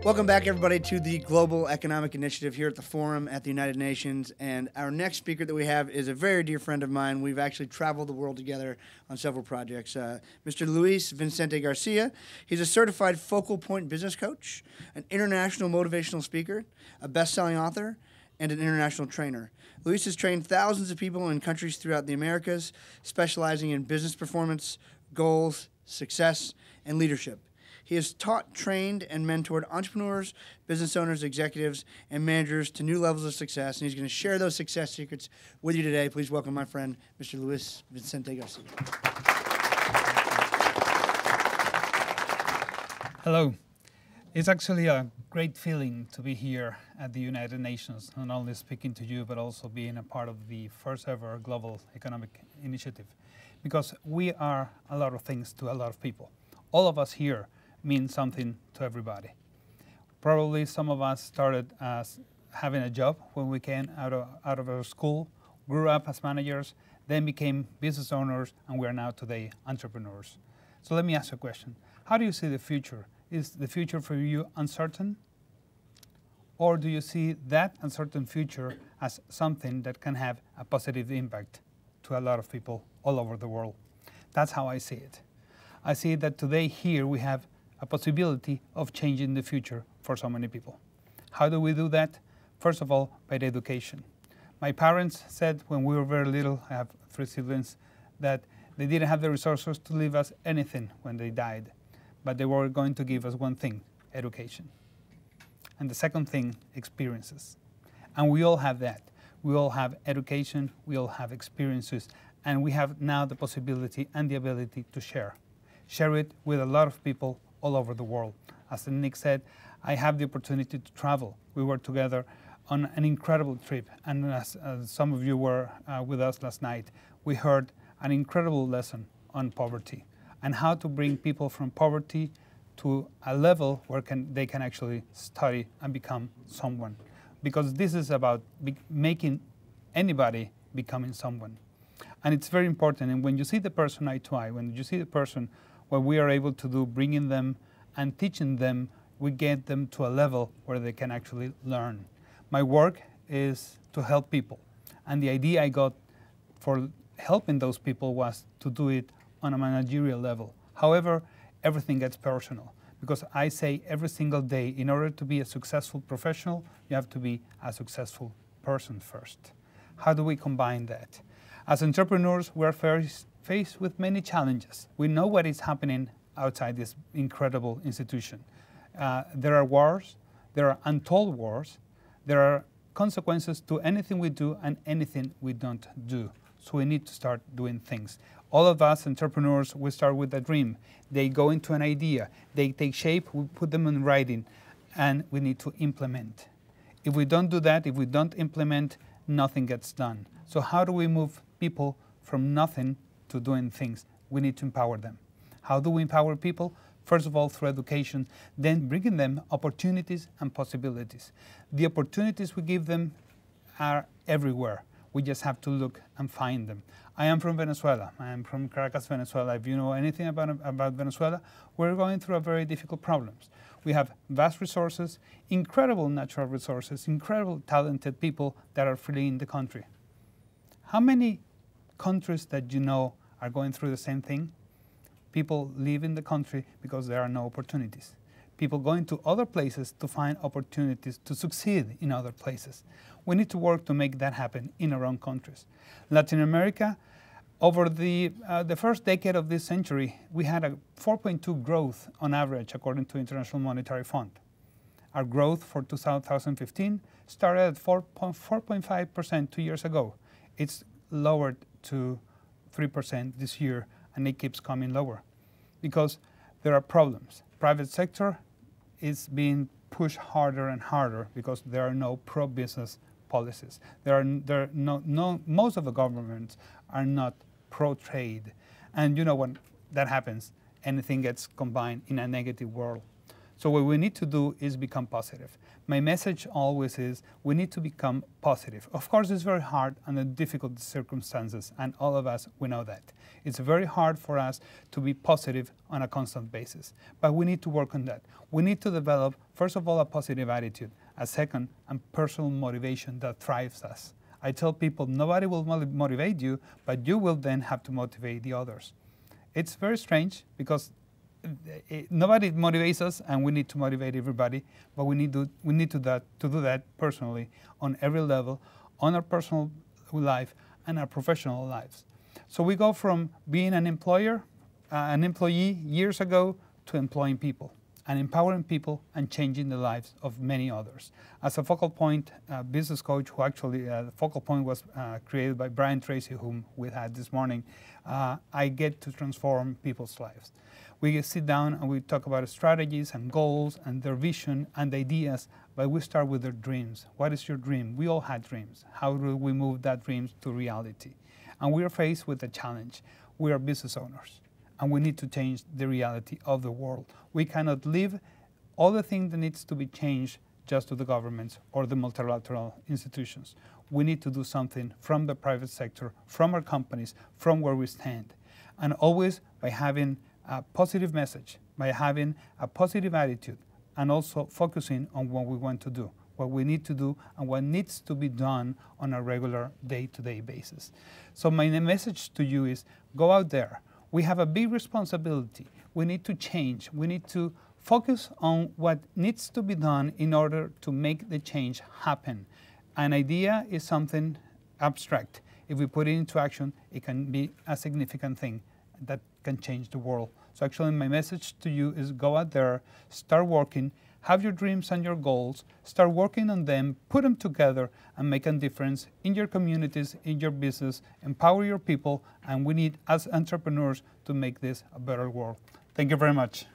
Welcome back, everybody, to the Global Economic Initiative here at the Forum at the United Nations. And our next speaker that we have is a very dear friend of mine. We've actually traveled the world together on several projects. Mr. Luis Vicente Garcia. He's a certified focal point business coach, an international motivational speaker, a best-selling author, and an international trainer. Luis has trained thousands of people in countries throughout the Americas, specializing in business performance, goals, success, and leadership. He has taught, trained, and mentored entrepreneurs, business owners, executives, and managers to new levels of success, and he's going to share those success secrets with you today. Please welcome my friend, Mr. Luis Vicente Garcia. Hello. It's actually a great feeling to be here at the United Nations, not only speaking to you, but also being a part of the first ever Global Economic Initiative, because we are a lot of things to a lot of people. All of us here mean something to everybody. Probably some of us started as having a job when we came out of our school, grew up as managers, then became business owners, and we are now today entrepreneurs. So let me ask you a question. How do you see the future? Is the future for you uncertain? Or do you see that uncertain future as something that can have a positive impact to a lot of people all over the world? That's how I see it. I see that today here we have a possibility of changing the future for so many people. How do we do that? First of all, by the education. My parents said when we were very little, I have 3 siblings, that they didn't have the resources to leave us anything when they died, but they were going to give us one thing, education. And the second thing, experiences. And we all have that. We all have education, we all have experiences, and we have now the possibility and the ability to share. Share it with a lot of people all over the world. As Nick said, I have the opportunity to travel. We were together on an incredible trip, and as some of you were with us last night, we heard an incredible lesson on poverty and how to bring people from poverty to a level where they can actually study and become someone. Because this is about making anybody becoming someone. And it's very important, and when you see the person eye to eye, when you see the person, what we are able to do, bringing them and teaching them, we get them to a level where they can actually learn. My work is to help people. And the idea I got for helping those people was to do it on a managerial level. However, everything gets personal, because I say every single day, in order to be a successful professional, you have to be a successful person first. How do we combine that? As entrepreneurs, we're faced with many challenges. We know what is happening outside this incredible institution. There are wars, there are untold wars, there are consequences to anything we do and anything we don't do. So we need to start doing things. All of us entrepreneurs, we start with a dream. They go into an idea, they take shape, we put them in writing, and we need to implement. If we don't do that, if we don't implement, nothing gets done. So how do we move people from nothing to doing things? We need to empower them. How do we empower people? First of all, through education, then bringing them opportunities and possibilities. The opportunities we give them are everywhere. We just have to look and find them. I am from Venezuela. I am from Caracas, Venezuela. If you know anything about Venezuela, we're going through a very difficult problems. We have vast resources, incredible natural resources, incredible talented people that are fleeing the country. How many countries that you know are going through the same thing? People leave in the country because there are no opportunities. People going to other places to find opportunities to succeed in other places. We need to work to make that happen in our own countries. Latin America, over the first decade of this century, we had a 4.2 growth on average according to International Monetary Fund. Our growth for 2015 started at 4.5% 2 years ago. It's lowered to 3% this year, and it keeps coming lower because there are problems. Private sector is being pushed harder and harder because there are no pro-business policies. Most of the governments are not pro-trade. And you know when that happens, anything gets combined in a negative world. So what we need to do is become positive. My message always is we need to become positive. Of course, it's very hard under difficult circumstances, and all of us, we know that. It's very hard for us to be positive on a constant basis, but we need to work on that. We need to develop, first of all, a positive attitude, a second, and personal motivation that drives us. I tell people nobody will motivate you, but you will then have to motivate the others. It's very strange because nobody motivates us, and we need to motivate everybody, but we need to do that personally on every level, on our personal life and our professional lives. So we go from being an employee years ago, to employing people and empowering people and changing the lives of many others. As a focal point business coach, who actually the focal point was created by Brian Tracy, whom we had this morning, I get to transform people's lives. We sit down and we talk about strategies and goals and their vision and ideas, but we start with their dreams. What is your dream? We all had dreams. How do we move that dreams to reality? And we are faced with a challenge. We are business owners, and we need to change the reality of the world. We cannot leave all the things that needs to be changed just to the governments or the multilateral institutions. We need to do something from the private sector, from our companies, from where we stand, and always by having a positive message, by having a positive attitude, and also focusing on what we want to do, what we need to do, and what needs to be done on a regular day-to-day basis. So my message to you is, go out there. We have a big responsibility. We need to change. We need to focus on what needs to be done in order to make the change happen. An idea is something abstract. If we put it into action, it can be a significant thing that can change the world. So actually my message to you is, go out there, start working, have your dreams and your goals, start working on them, put them together, and make a difference in your communities, in your business, empower your people, and we need, as entrepreneurs, to make this a better world. Thank you very much.